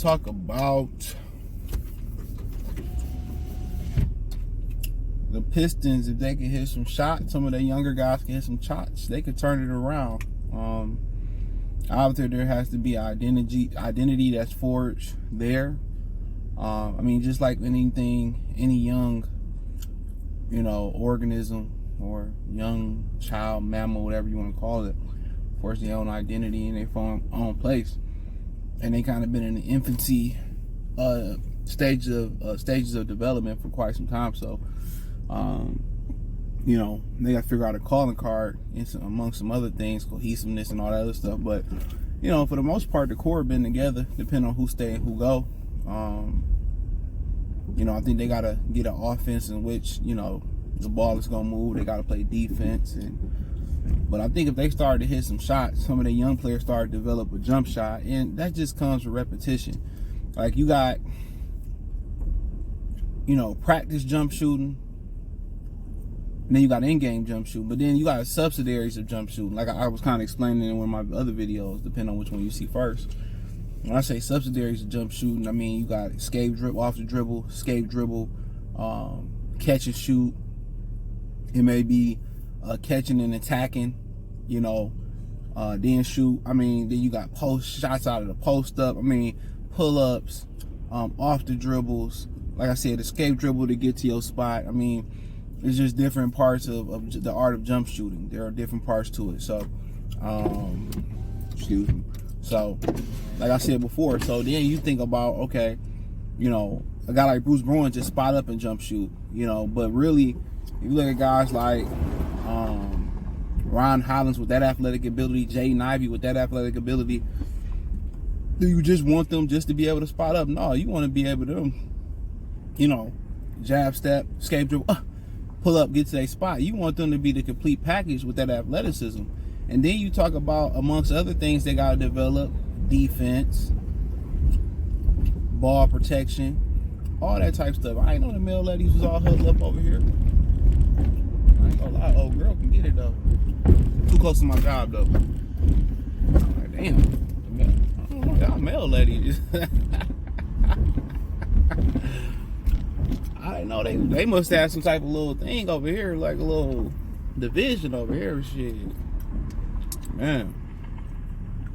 talk about the Pistons. If they can hit some shots, some of the younger guys can hit some shots, they could turn it around. Obviously, there has to be identity that's forged there. I mean, just like anything, any young, organism or young child, mammal, whatever you want to call it, forge their own identity in their own place. And they kind of been in the infancy stages of development for quite some time. So, they got to figure out a calling card among some other things, cohesiveness and all that other stuff. But, for the most part, the core been together, depending on who stay and who go. I think they got to get an offense in which, the ball is going to move. They got to play defense. But I think if they start to hit some shots, some of the young players start to develop a jump shot. And that just comes with repetition. Like, you got, practice jump shooting. And then you got in-game jump shooting. But then you got subsidiaries of jump shooting. Like I was kind of explaining in one of my other videos, depending on which one you see first. When I say subsidiaries of jump shooting, I mean you got escape dribble, off the dribble, escape dribble, catch and shoot. It may be catching and attacking, then shoot. I mean, then you got post shots out of the post up. I mean, pull-ups, off the dribbles. Like I said, escape dribble to get to your spot. I mean, it's just different parts of the art of jump shooting. There are different parts to it. So, excuse me. So, like I said before, so then you think about, okay, a guy like Bruce Bowen just spot up and jump shoot, but really, if you look at guys like Ron Hollins with that athletic ability, Jaden Ivey with that athletic ability, do you just want them just to be able to spot up? No, you want to be able to, jab step, escape dribble, pull up, get to their spot. You want them to be the complete package with that athleticism. And then you talk about, amongst other things, they got to develop defense, ball protection, all that type of stuff. I ain't know the male ladies was all huddled up over here. I ain't gonna lie, old girl can get it though. Too close to my job though. Like, damn, I don't know, y'all male ladies. I didn't know they must have some type of little thing over here, like a little division over here and shit. Man,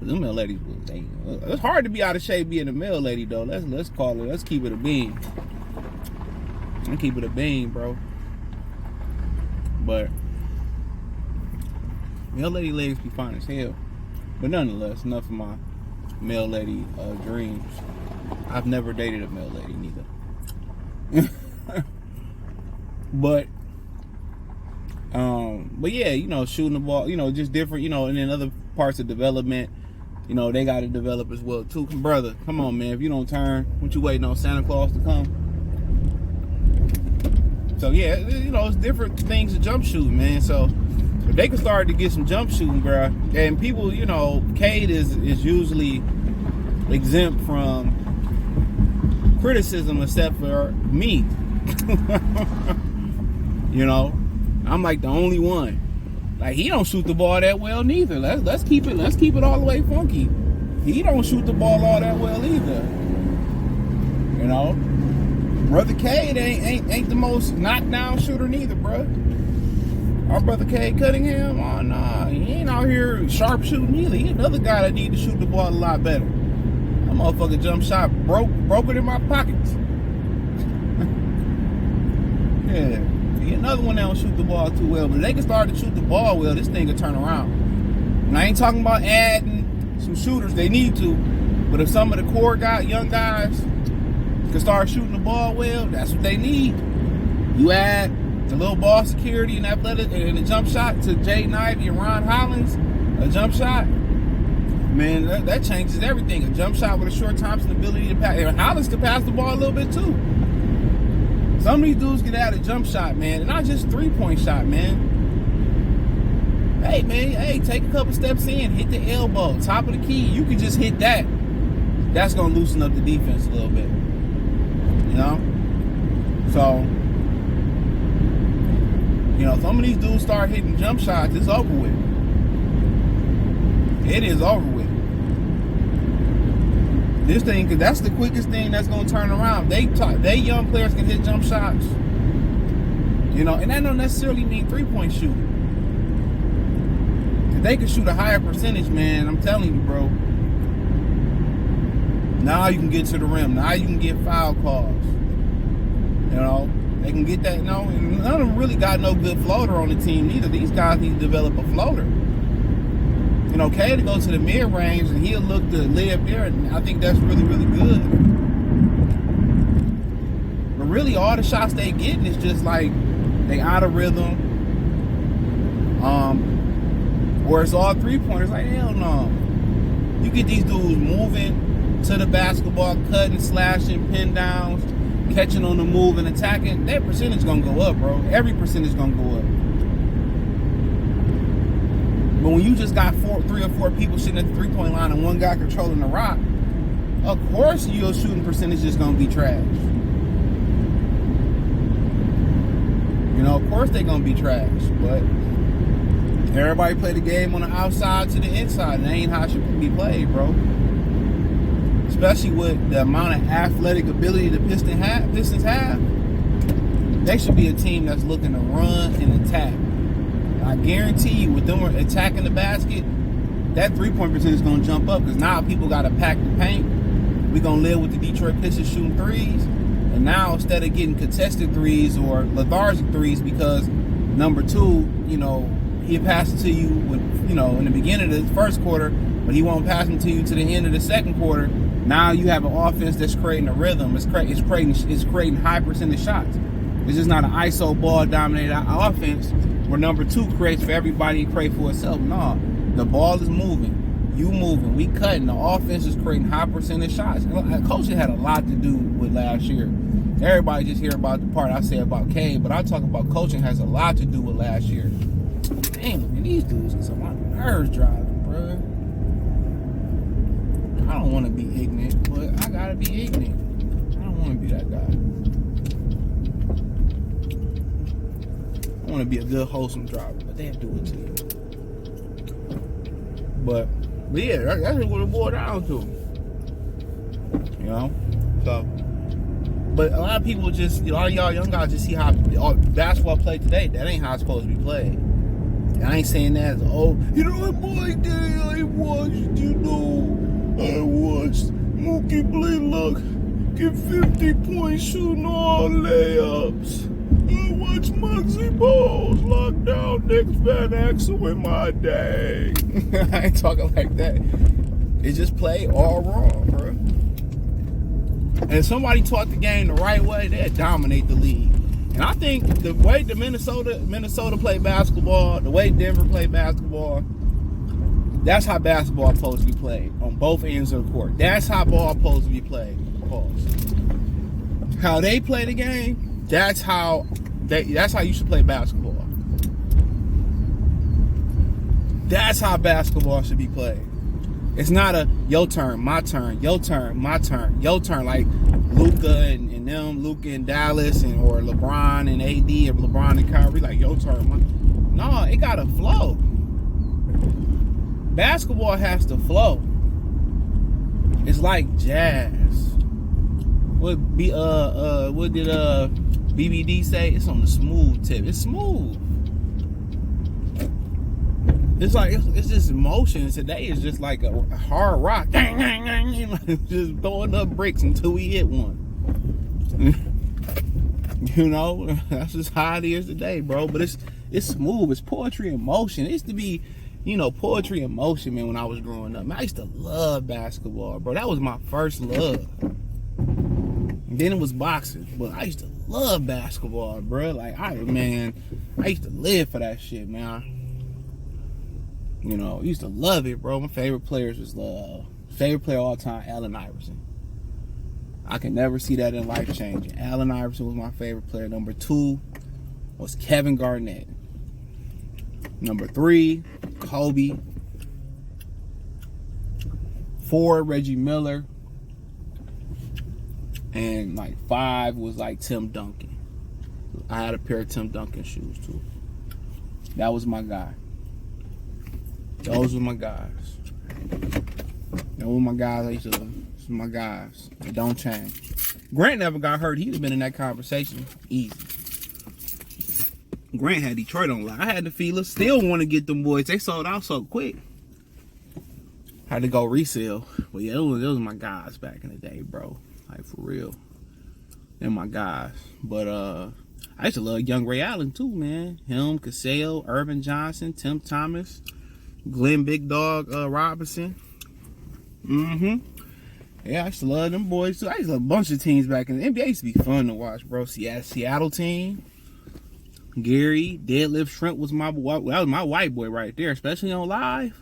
them male ladies, it's hard to be out of shape being a male lady though. Let's call it. Let's keep it a bean. Let's keep it a bean, bro. But male lady legs be fine as hell. But nonetheless, enough of my male lady dreams. I've never dated a male lady neither. But yeah, shooting the ball, just different, and then other parts of development, they got to develop as well too. Brother, come on, man. If you don't turn, what you waiting on Santa Claus to come? So yeah, it's different things to jump shooting, man. So if they can start to get some jump shooting, bro, and people, Cade is usually exempt from criticism except for me. I'm like the only one. Like, he don't shoot the ball that well neither. Let's keep it all the way funky. He don't shoot the ball all that well either. Brother Cade ain't the most knockdown shooter neither, bro. Our brother Cade Cunningham, oh nah, he ain't out here sharp shooting either. He another guy that need to shoot the ball a lot better. That motherfucker jump shot broke it in my pockets. Yeah. Another one that don't shoot the ball too well, but if they can start to shoot the ball well, this thing will turn around. And I ain't talking about adding some shooters, they need to, but if some of the core young guys can start shooting the ball well, that's what they need. You add the little ball security and athletic and the jump shot to Jaden Ivey and Ron Hollins, a jump shot, man, that changes everything. A jump shot with a short Thompson ability to pass. And Hollins can pass the ball a little bit too. Some of these dudes get out a jump shot, man, and not just three-point shot, man. Hey, take a couple steps in, hit the elbow, top of the key. You can just hit that. That's gonna loosen up the defense a little bit, So, some of these dudes start hitting jump shots, it's over with. It is over with. This thing, because that's the quickest thing that's going to turn around. They young players can hit jump shots. You know, and that don't necessarily mean three-point shooting. If they can shoot a higher percentage, man, I'm telling you, bro. Now you can get to the rim. Now you can get foul calls. You know, they can get that. No, and none of them really got no good floater on the team either. These guys need to develop a floater. You know, K to go to the mid-range and he'll look to lay up there, and I think that's really, really good. But really, all the shots they getting is just like they out of rhythm. Or it's all three-pointers. Like, hell no. You get these dudes moving to the basketball, cutting, slashing, pin downs, catching on the move and attacking. That percentage gonna go up, bro. Every percentage gonna go up. But when you just got 3 or 4 people sitting at the three-point line and one guy controlling the rock, of course your shooting percentage is gonna be trash. You know, of course they're gonna be trash, but everybody play the game on the outside to the inside. It ain't how it should be played, bro. Especially with the amount of athletic ability the Pistons have. They should be a team that's looking to run and attack. I guarantee you, with them attacking the basket, that three-point percentage is going to jump up because now people got to pack the paint. We're going to live with the Detroit Pistons shooting threes. And now, instead of getting contested threes or lethargic threes because number 2, you know, he'll pass it to you with, you know, in the beginning of the first quarter, but he won't pass it to you to the end of the second quarter. Now you have an offense that's creating a rhythm. It's creating high percentage shots. It's just not an ISO ball dominated offense where number 2 creates for everybody and create for itself. No, the ball is moving. You moving. We cutting. The offense is creating high percentage shots. Coaching had a lot to do with last year. Everybody just hear about the part I say about Kane, but I talk about coaching has a lot to do with last year. Damn, man, these dudes get some my nerves driving, bro. I don't want to be ignorant, but I gotta be ignorant. I don't want to be that guy. I want to be a good, wholesome driver, but they'll do it to you. But yeah, that's what it boiled down to. You know? So, but a lot of people just, a lot of y'all young guys just see how basketball played today. That ain't how it's supposed to be played. And I ain't saying that as, oh, you know what, boy, I watched Mookie Blaylock get 50 points shooting all layups. I watched Muggsy Bowles lock down Nick Van Exel in my day. I ain't talking like that. It just played all wrong, bro. And if somebody taught the game the right way, they'd dominate the league. And I think the way the Minnesota play basketball, the way Denver play basketball, that's how basketball is supposed to be played on both ends of the court. That's how ball is supposed to be played. Pause. How they play the game, that's how you should play basketball. That's how basketball should be played. It's not a your turn, my turn, your turn, my turn, your turn, like Luka and them, Luka and Dallas, or LeBron and AD, or LeBron and Kyrie, like your turn. No, it gotta flow. Basketball has to flow. It's like jazz. What did BBD say? It's on the smooth tip. It's smooth. It's like it's just emotion. Today is just like a hard rock, just throwing up bricks until we hit one. You know, that's just how it is today, bro. But it's smooth. It's poetry in motion. It used to be, you know, poetry in motion, man. When I was growing up, man, I used to love basketball, bro. That was my first love. And then it was boxing, but I used to love basketball, bro. Like I used to live for that shit, man. You know, I used to love it, bro. My favorite players was favorite player of all time, Allen Iverson. I can never see that in life changing. Allen Iverson was my favorite player. Number 2 was Kevin Garnett. Number 3, Kobe. 4, Reggie Miller. And like 5 was like Tim Duncan. I had a pair of Tim Duncan shoes too. That was my guy. Those were my guys. Those were my guys I used to my guys. It don't change. Grant never got hurt. He'd have been in that conversation easy. Grant had Detroit on lock. I had the feelers. Still want to get them boys. They sold out so quick. Had to go resell. But yeah, those my guys back in the day, bro. Like, for real. They're my guys. But I used to love Young Ray Allen too, man. Him, Cassell, Irvin Johnson, Tim Thomas, Glenn Big Dog Robinson. Yeah, I used to love them boys too. I used to love a bunch of teams back in the NBA. Used to be fun to watch, bro. Seattle team. Gary, Deadlift Shrimp was my boy. That was my white boy right there, especially on live.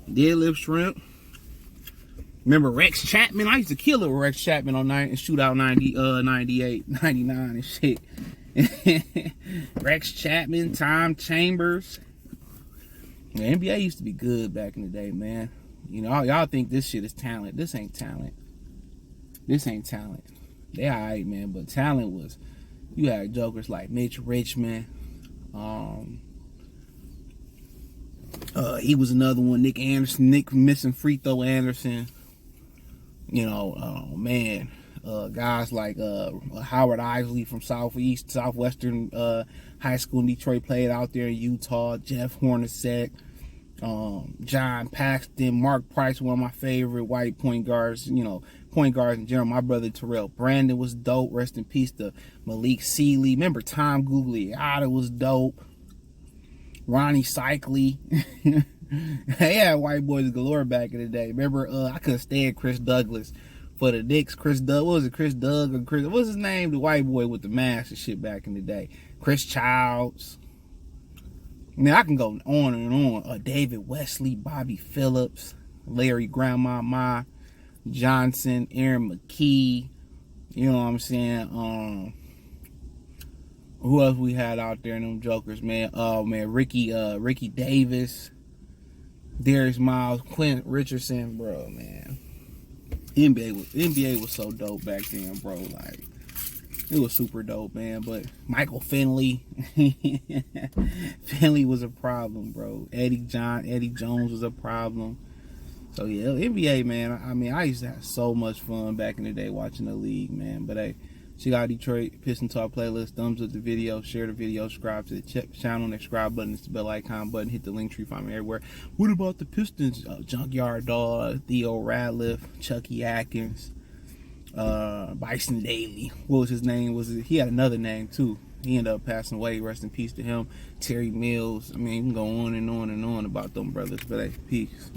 Deadlift Shrimp. Remember Rex Chapman? I used to kill it with Rex Chapman on night and shoot out 98, 99 and shit. Rex Chapman, Tom Chambers. The NBA used to be good back in the day, man. You know, y'all think this shit is talent. This ain't talent. This ain't talent. They alright, man, but talent was, you had jokers like Mitch Richmond. He was another one. Nick Anderson, Nick missing free throw Anderson. You know, man, guys like Howard Isley from Southwestern High School in Detroit played out there in Utah. Jeff Hornacek, John Paxton, Mark Price, one of my favorite white point guards. You know, point guards in general. My brother Terrell Brandon was dope. Rest in peace to Malik Sealy. Remember Tom Gugliotta was dope. Ronnie Cycli. They had white boys galore back in the day. Remember, I couldn't stand Chris Douglas for the Knicks. Chris Doug, what was it? Chris Doug or Chris? What's his name? The white boy with the mask and shit back in the day. Chris Childs. Man, I can go on and on. David Wesley, Bobby Phillips, Larry Grandma Johnson, Aaron McKee. You know what I'm saying? Who else we had out there in them jokers, man? Man, Ricky Davis, Darius Miles, Quint Richardson, bro, man. NBA was so dope back then, bro. Like, it was super dope, man. But Michael Finley, Finley was a problem, bro. Eddie Jones was a problem. So yeah, NBA, man. I mean, I used to have so much fun back in the day watching the league, man. But hey, check out Detroit Pistons Talk playlist. Thumbs up the video, share the video, subscribe to the channel, and subscribe button. It's the bell icon button. Hit the link tree, find me everywhere. What about the Pistons? Junkyard Dog, Theo Radcliffe, Chucky Atkins, Bison Daly. What was his name? He had another name too. He ended up passing away. Rest in peace to him. Terry Mills. I mean, you can go on and on and on about them brothers. But hey, peace.